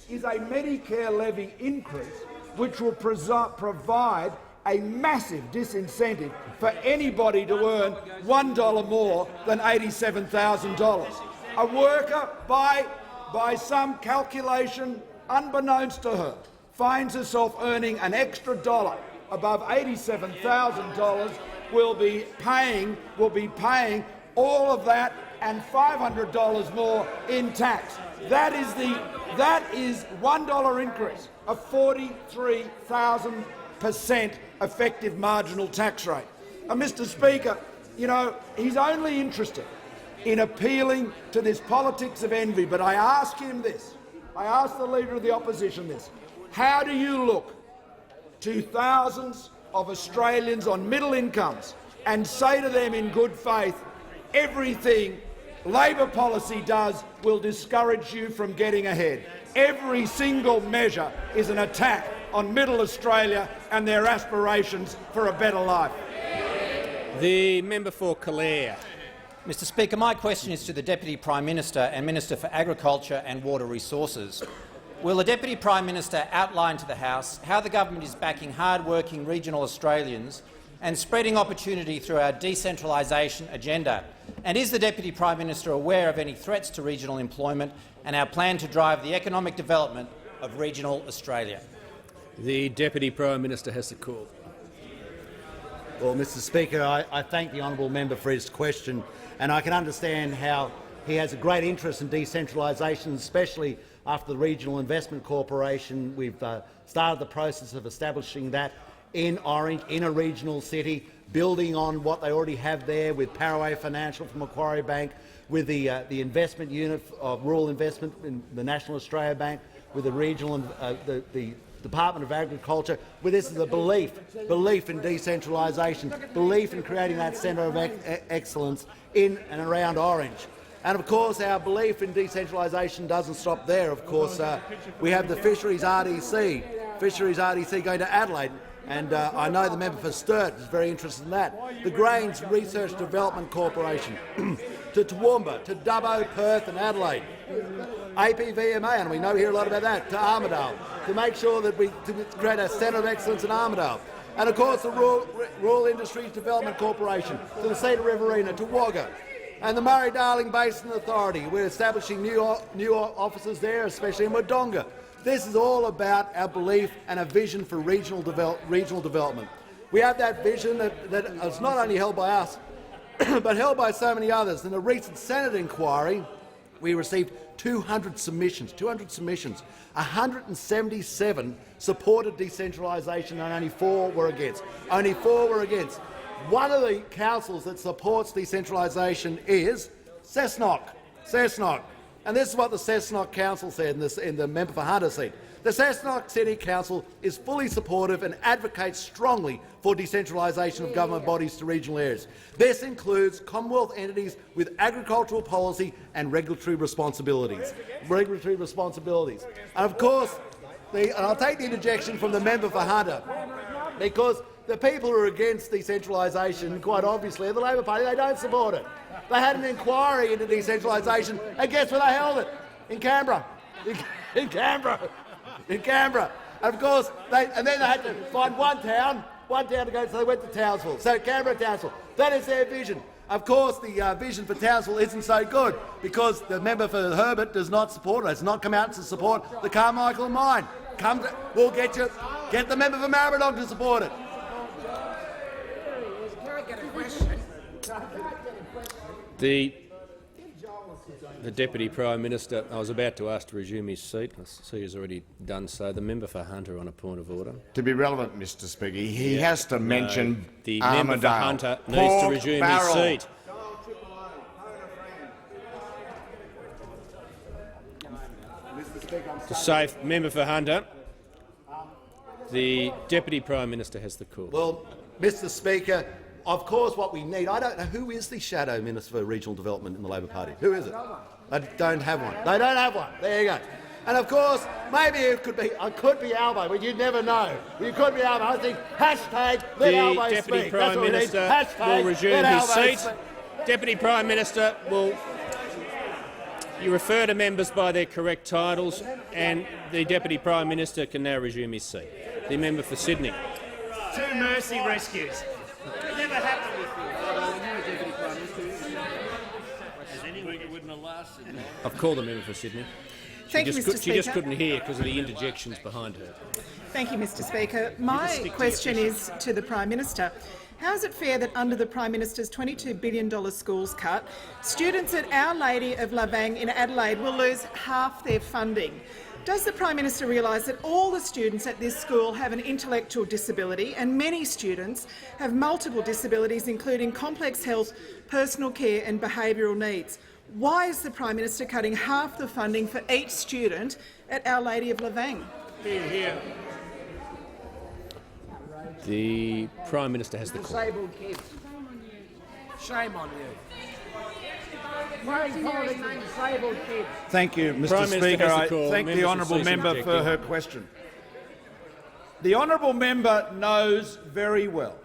C: is a Medicare levy increase which will provide a massive disincentive for anybody to earn $1 more than $87,000. A worker, by some calculation unbeknownst to her, finds herself earning an extra dollar above $87,000 will be paying all of that and $500 more in tax. That is $1 increase, a 43,000% effective marginal tax rate. And Mr Speaker, you know, he's only interested in appealing to this politics of envy, but I ask him this, I ask the Leader of the Opposition this, how do you look to thousands of Australians on middle incomes and say to them in good faith, everything Labor policy does will discourage you from getting ahead. Every single measure is an attack on middle Australia and their aspirations for a better life.
A: The member for Calare.
R: Mr Speaker, my question is to the Deputy Prime Minister and Minister for Agriculture and Water Resources. Will the Deputy Prime Minister outline to the House how the government is backing hard-working regional Australians and spreading opportunity through our decentralisation agenda? And is the Deputy Prime Minister aware of any threats to regional employment and our plan to drive the economic development of regional Australia?
A: The Deputy Prime Minister has the call.
K: Well, Mr Speaker, I thank the honourable member for his question, and I can understand how he has a great interest in decentralisation, especially after the Regional Investment Corporation. We've started the process of establishing that in Orange, in a regional city, building on what they already have there with Paraway Financial from Macquarie Bank, with the investment unit of rural investment in the National Australia Bank, with the regional the Department of Agriculture. With this is a belief in decentralisation, belief in creating that centre of excellence in and around Orange. And of course, our belief in decentralisation doesn't stop there. Of course, we have the Fisheries RDC going to Adelaide. And I know the member for Sturt is very interested in that. The Grains Research Development Corporation to Toowoomba, to Dubbo, Perth and Adelaide. APVMA, and we know here a lot about that, to Armidale, to make sure that we create a centre of excellence in Armidale. And of course the Rural Industries Development Corporation, to the Cedar Riverina, to Wagga. And the Murray-Darling Basin Authority, we're establishing new offices there, especially in Wodonga. This is all about our belief and a vision for regional development. We have that vision that is not only held by us, but held by so many others. In a recent Senate inquiry, we received 200 submissions. 177 supported decentralisation and only 4 were against. One of the councils that supports decentralisation is Cessnock. And this is what the Cessnock Council said in the member for Hunter seat. The Cessnock City Council is fully supportive and advocates strongly for decentralisation of government bodies to regional areas. This includes Commonwealth entities with agricultural policy and regulatory responsibilities. And of course, and I'll take the interjection from the member for Hunter, because the people who are against decentralisation, quite obviously, are the Labor Party. They don't support it. They had an inquiry into decentralisation, and guess where they held it? In Canberra. In Canberra. And of course, then they had to find one town to go, so they went to Townsville. So Canberra, Townsville. That is their vision. Of course, the vision for Townsville isn't so good because the member for Herbert does not support it. Has not come out to support the Carmichael mine. We'll get the member for Maribyrnong to support it.
A: The Deputy Prime Minister, I was about to ask to resume his seat. I see he's already done so. The member for Hunter on a point of order.
C: To be relevant, Mr Speaker, he has to mention
A: the
C: Armidale.
A: member for Hunter needs to resume his seat. To save member for Hunter, the Deputy Prime Minister has the call.
K: Well, Mr Speaker, of course what we need— I don't know who is the Shadow Minister for Regional Development in the Labor Party. Who is it? They don't have one. They don't have one. There you go. And of course, maybe it could be Albo, but you never know. It could be Albo. I think hashtag let Albo speak.
A: The Deputy Prime Minister will resume his seat. Deputy Prime Minister will— you refer to members by their correct titles, and the Deputy Prime Minister can now resume his seat. The member for Sydney.
B: 2 mercy rescues. It never happened before.
A: I've called the member for Sydney.
S: Thank you, Mr. Speaker.
A: She just couldn't hear because of the interjections behind her.
S: Thank you, Mr. Speaker. My question is to the Prime Minister. How is it fair that under the Prime Minister's $22 billion schools cut, students at Our Lady of Lavang in Adelaide will lose half their funding? Does the Prime Minister realise that all the students at this school have an intellectual disability, and many students have multiple disabilities including complex health, personal care and behavioural needs? Why is the Prime Minister cutting half the funding for each student at Our Lady of Lavang?
A: Here. The Prime Minister has the call.
T: Disabled kids. Shame on you. Why are you calling them disabled kids?
C: Thank you, Mr Speaker. I thank the honourable member for her question. The honourable member knows very well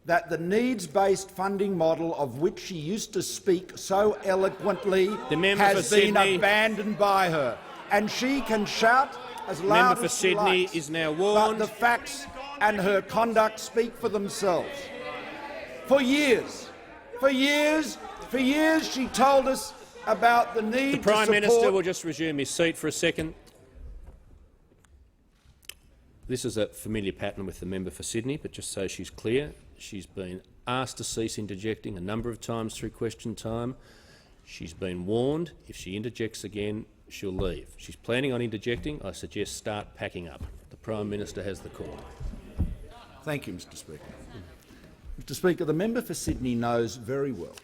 C: that the needs-based funding model of which she used to speak so eloquently has been abandoned by her, and she can shout as loud as she likes.
A: Member for Sydney is now warned.
C: But the facts and her conduct speak for themselves. For years, she told us about the need to support—
A: The Prime Minister will just resume his seat for a second. This is a familiar pattern with the member for Sydney, but just so she's clear, she's been asked to cease interjecting a number of times through question time. She's been warned if she interjects again, she'll leave. She's planning on interjecting. I suggest start packing up. The Prime Minister has the call.
C: Thank you, Mr Speaker. Mr Speaker, the member for Sydney knows very well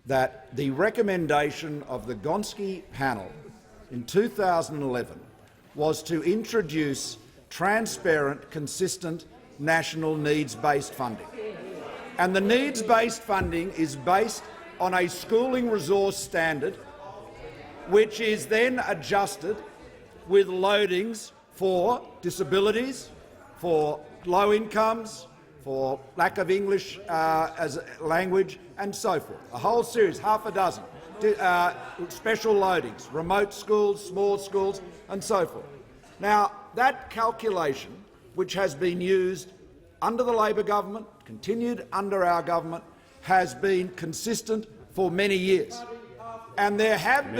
C: that the recommendation of the Gonski panel in 2011 was to introduce transparent, consistent national needs-based funding. And the needs-based funding is based on a schooling resource standard which is then adjusted with loadings for disabilities, for low incomes, for lack of English as a language, and so forth. A whole series, half a dozen, special loadings, remote schools, small schools, and so forth. Now, that calculation, which has been used under the Labor government, continued under our government, has been consistent for many years. And there have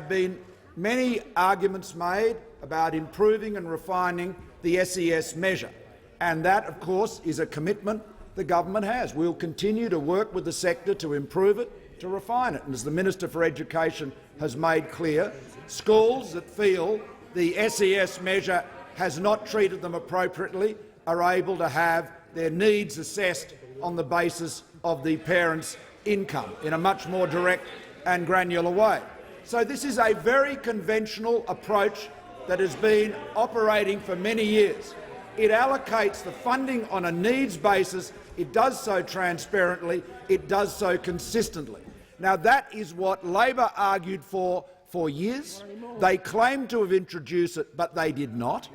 C: been many arguments made about improving and refining the SES measure, and that, of course, is a commitment the government has. We'll continue to work with the sector to improve it, to refine it. And as the Minister for Education has made clear, schools that feel the SES measure has not treated them appropriately are able to have their needs assessed on the basis of the parents' income in a much more direct and granular way. So this is a very conventional approach that has been operating for many years. It allocates the funding on a needs basis. It does so transparently. It does so consistently. Now, that is what Labor argued for years. They claimed to have introduced it, but they did not.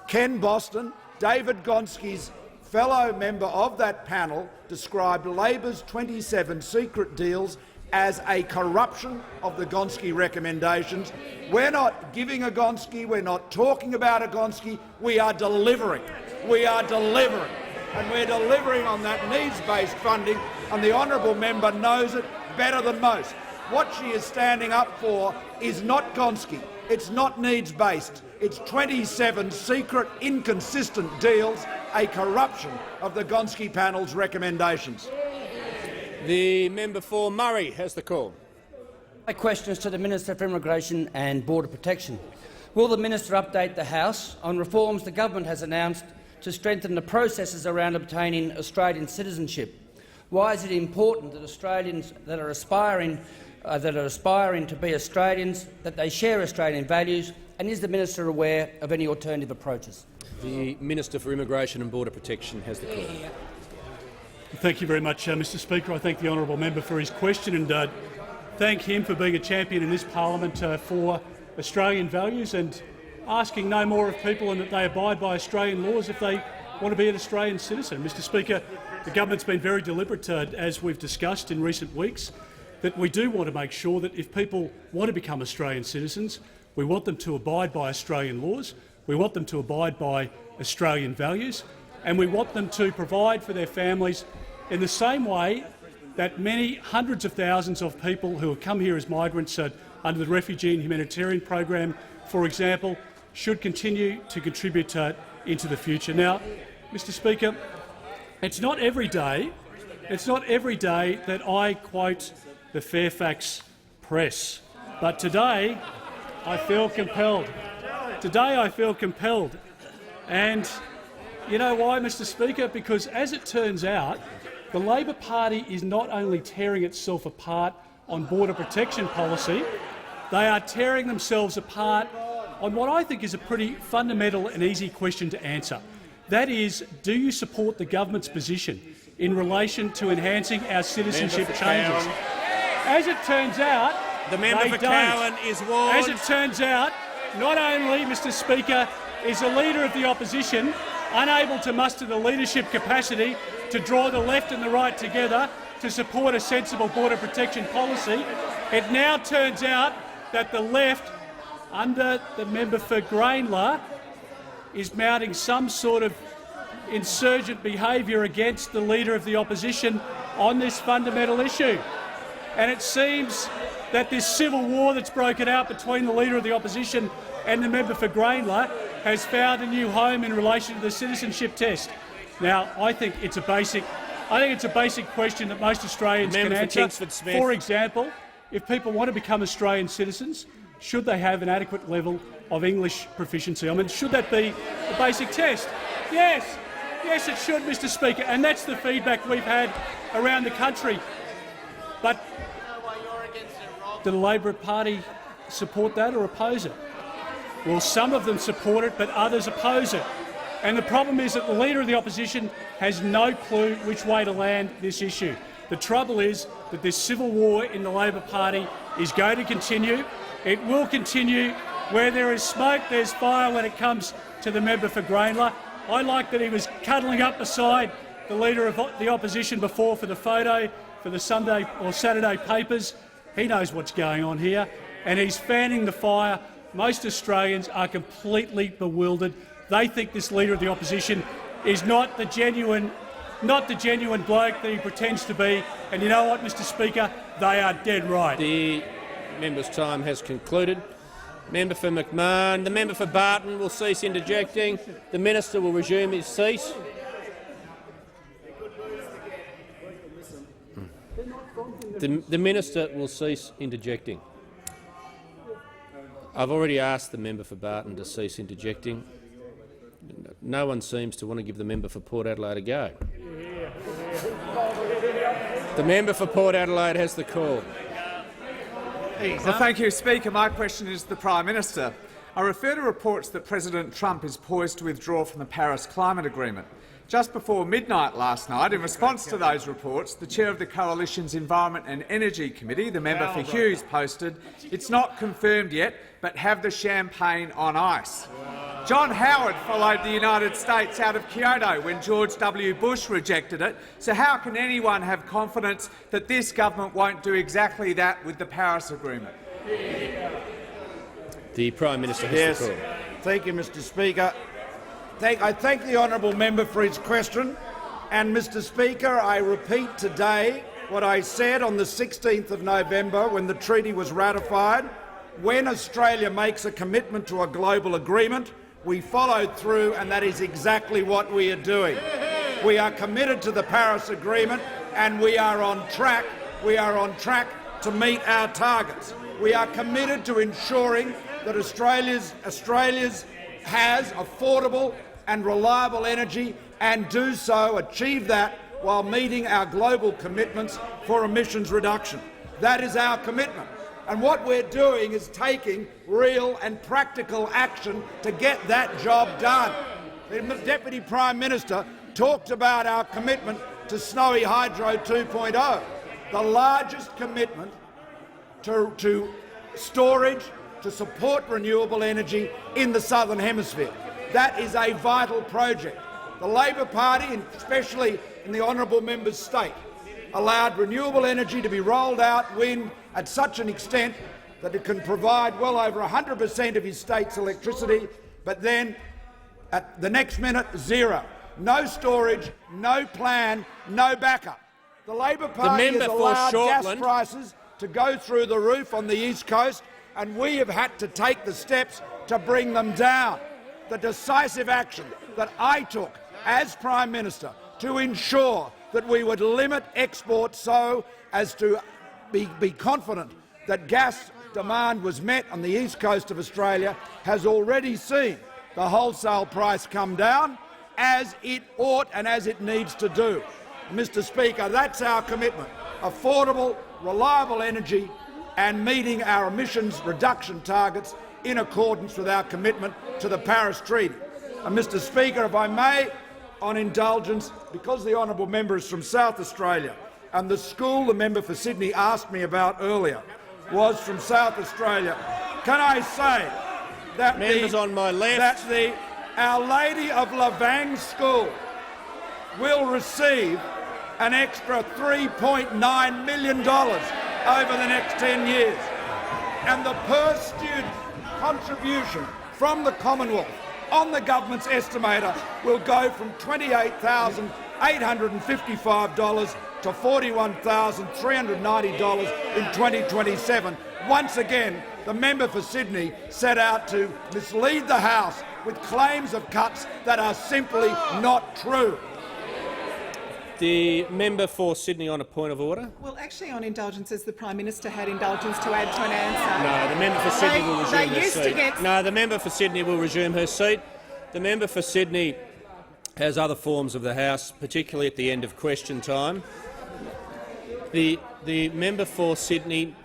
C: Ken Boston, David Gonski's fellow member of that panel, described Labor's 27 secret deals as a corruption of the Gonski recommendations. We're not giving a Gonski, we're not talking about a Gonski, we are delivering. We are delivering. And we're delivering on that needs-based funding, and the honourable member knows it better than most. What she is standing up for is not Gonski, it's not needs-based, it's 27 secret, inconsistent deals, a corruption of the Gonski panel's recommendations.
A: The member for Murray has the call.
U: My question is to the Minister for Immigration and Border Protection. Will the minister update the House on reforms the government has announced to strengthen the processes around obtaining Australian citizenship? Why is it important that Australians that are aspiring to be Australians, that they share Australian values, and is the minister aware of any alternative approaches?
A: The Minister for Immigration and Border Protection has the call.
V: Thank you very much, Mr Speaker. I thank the honourable member for his question and thank him for being a champion in this parliament for Australian values and asking no more of people than that they abide by Australian laws if they want to be an Australian citizen. Mr Speaker, the government's been very deliberate, as we've discussed in recent weeks, that we do want to make sure that if people want to become Australian citizens, we want them to abide by Australian laws, we want them to abide by Australian values, and we want them to provide for their families in the same way that many hundreds of thousands of people who have come here as migrants under the Refugee and Humanitarian Program, for example, should continue to contribute into the future. Now, Mr Speaker, it's not every day that I quote the Fairfax Press, but today I feel compelled. And you know why, Mr Speaker? Because as it turns out, the Labor Party is not only tearing itself apart on border protection policy, they are tearing themselves apart on what I think is a pretty fundamental and easy question to answer. That is, do you support the government's position in relation to enhancing our citizenship changes? As it turns out,
A: the member for Cowan is warned.
V: As it turns out, not only, Mr Speaker, is the Leader of the Opposition unable to muster the leadership capacity to draw the left and the right together to support a sensible border protection policy, it now turns out that the left, under the member for Grainler, is mounting some sort of insurgent behaviour against the Leader of the Opposition on this fundamental issue. And it seems that this civil war that's broken out between the Leader of the Opposition and the member for Grainler has found a new home in relation to the citizenship test. Now, I think it's a basic question that most Australians can answer. For example, if people want to become Australian citizens, should they have an adequate level of English proficiency? I mean, should that be a basic test? Yes, it should, Mr Speaker, and that's the feedback we've had around the country. But do the Labor Party support that or oppose it? Well, some of them support it, but others oppose it. And the problem is that the Leader of the Opposition has no clue which way to land this issue. The trouble is that this civil war in the Labor Party is going to continue. It will continue. Where there is smoke, there's fire when it comes to the member for Grainler. I like that he was cuddling up beside the Leader of the Opposition before for the photo for the Sunday or Saturday papers. He knows what's going on here, and he's fanning the fire. Most Australians are completely bewildered. They think this Leader of the Opposition is not the genuine bloke that he pretends to be. And you know what, Mr Speaker? They are dead right.
A: The member's time has concluded. Member for McMahon. The member for Barton will cease interjecting. The minister will resume his seat. The minister will cease interjecting. I've already asked the member for Barton to cease interjecting. No one seems to want to give the member for Port Adelaide a go. The member for Port Adelaide has the call.
W: Well, thank you, Speaker. My question is to the Prime Minister. I refer to reports that President Trump is poised to withdraw from the Paris Climate Agreement. Just before midnight last night, in response to those reports, the chair of the Coalition's Environment and Energy Committee, the member for Hughes, posted, "It's not confirmed yet, but have the champagne on ice." John Howard followed the United States out of Kyoto when George W. Bush rejected it, so how can anyone have confidence that this government won't do exactly that with the Paris Agreement?
A: The Prime Minister has the call.
C: Thank you, Mr Speaker. I thank the honourable member for his question, and Mr Speaker, I repeat today what I said on the 16th of November when the treaty was ratified. When Australia makes a commitment to a global agreement, we followed through, and that is exactly what we are doing. We are committed to the Paris Agreement, and we are on track. We are on track to meet our targets. We are committed to ensuring that Australia's has affordable and reliable energy, and do so, achieve that while meeting our global commitments for emissions reduction. That is our commitment. And what we're doing is taking real and practical action to get that job done. The Deputy Prime Minister talked about our commitment to Snowy Hydro 2.0, the largest commitment to storage to support renewable energy in the Southern Hemisphere. That is a vital project. The Labor Party, and especially in the honourable member's state, allowed renewable energy to be rolled out, wind, at such an extent that it can provide well over 100% of his state's electricity, but then at the next minute, zero. No storage, no plan, no backup. The Labor Party has allowed gas prices to go through the roof on the East Coast, and we have had to take the steps to bring them down. The decisive action that I took as Prime Minister to ensure that we would limit exports so as to be confident that gas demand was met on the east coast of Australia has already seen the wholesale price come down, as it ought and as it needs to do. Mr. Speaker, that's our commitment: affordable, reliable energy and meeting our emissions reduction targets in accordance with our commitment to the Paris Treaty. And Mr. Speaker, if I may, on indulgence, because the honourable member is from South Australia, and the school the member for Sydney asked me about earlier was from South Australia, can I say that Our Lady of Lavang School will receive an extra $3.9 million over the next 10 years, and the per-student contribution from the Commonwealth on the government's estimator will go from $28,855 to $41,390 in 2027. Once again, the member for Sydney set out to mislead the House with claims of cuts that are simply not true.
A: The member for Sydney on a point of order.
S: Well, actually, on indulgences, the Prime Minister had indulgence to add to an answer.
A: No, the member for Sydney will resume her seat. No, the member for Sydney will resume her seat. The member for Sydney has other forms of the House, particularly at the end of question time. The member for Sydney,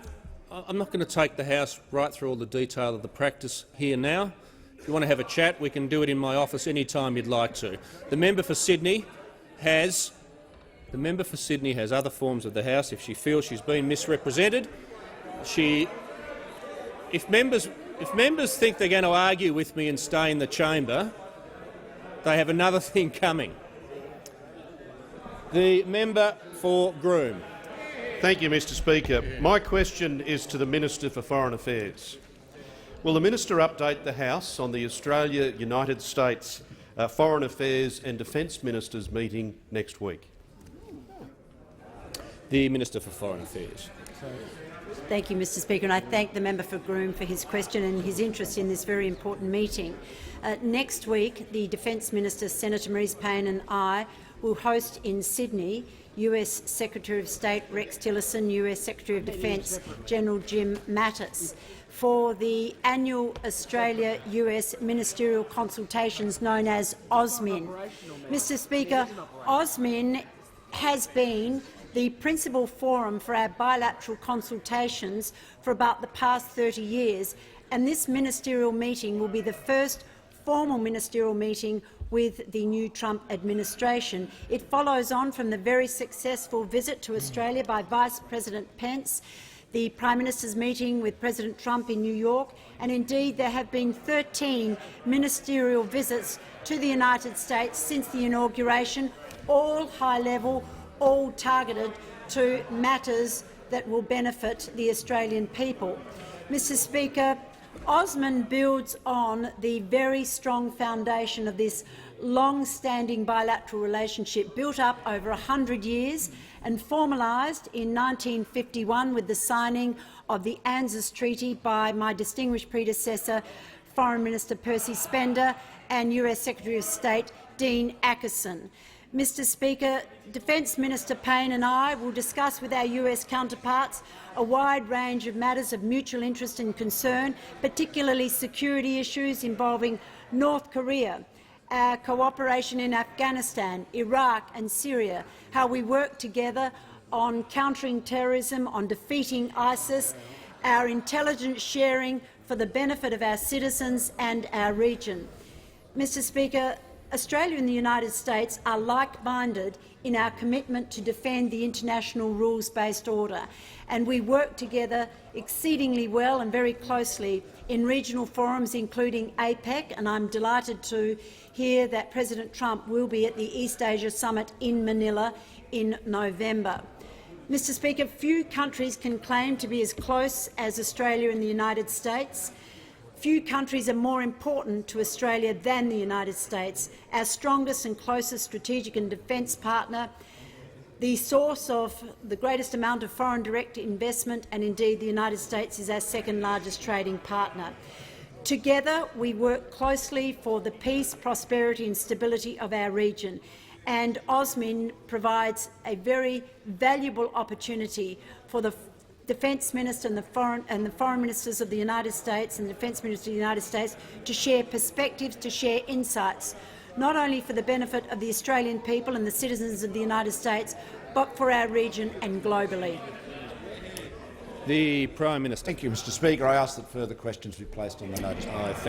A: I'm not going to take the House right through all the detail of the practice here now. If you want to have a chat, we can do it in my office any time you'd like to. The member for Sydney has other forms of the House. If she feels she's been misrepresented, if members think they're going to argue with me and stay in the chamber, they have another thing coming. The member for Groom.
D: Thank you, Mr. Speaker. My question is to the Minister for Foreign Affairs. Will the minister update the House on the Australia-United States Foreign Affairs and Defence Ministers meeting next week?
A: The Minister for Foreign Affairs.
E: Thank you, Mr. Speaker, and I thank the member for Groom for his question and his interest in this very important meeting. Next week, the Defence Minister, Senator Marise Payne, and I will host in Sydney US Secretary of State Rex Tillerson, US Secretary of Defence General Jim Mattis for the annual Australia-US ministerial consultations known as AUSMIN. Mr. Speaker, AUSMIN has been the principal forum for our bilateral consultations for about the past 30 years, and this ministerial meeting will be the first formal ministerial meeting with the new Trump administration. It follows on from the very successful visit to Australia by Vice President Pence, the Prime Minister's meeting with President Trump in New York, and indeed there have been 13 ministerial visits to the United States since the inauguration, all high-level, all targeted to matters that will benefit the Australian people. Mr. Speaker, AUSMIN builds on the very strong foundation of this long-standing bilateral relationship built up over 100 years and formalised in 1951 with the signing of the ANZUS Treaty by my distinguished predecessor, Foreign Minister Percy Spender, and US Secretary of State Dean Acheson. Mr Speaker, Defence Minister Payne and I will discuss with our US counterparts a wide range of matters of mutual interest and concern, particularly security issues involving North Korea, our cooperation in Afghanistan, Iraq and Syria, how we work together on countering terrorism, on defeating ISIS, our intelligence sharing for the benefit of our citizens and our region. Mr Speaker, Australia and the United States are like-minded in our commitment to defend the international rules-based order, and we work together exceedingly well and very closely in regional forums including APEC, and I'm delighted to hear that President Trump will be at the East Asia Summit in Manila in November. Mr Speaker, few countries can claim to be as close as Australia and the United States. Few countries are more important to Australia than the United States, our strongest and closest strategic and defence partner, the source of the greatest amount of foreign direct investment, and indeed the United States is our second largest trading partner. Together we work closely for the peace, prosperity and stability of our region, and AUSMIN provides a very valuable opportunity for the Defence Minister and the Foreign Ministers of the United States and the Defence Minister of the United States to share perspectives, to share insights, not only for the benefit of the Australian people and the citizens of the United States, but for our region and globally.
A: The Prime Minister.
C: Thank you, Mr Speaker. I ask that further questions be placed on the notice.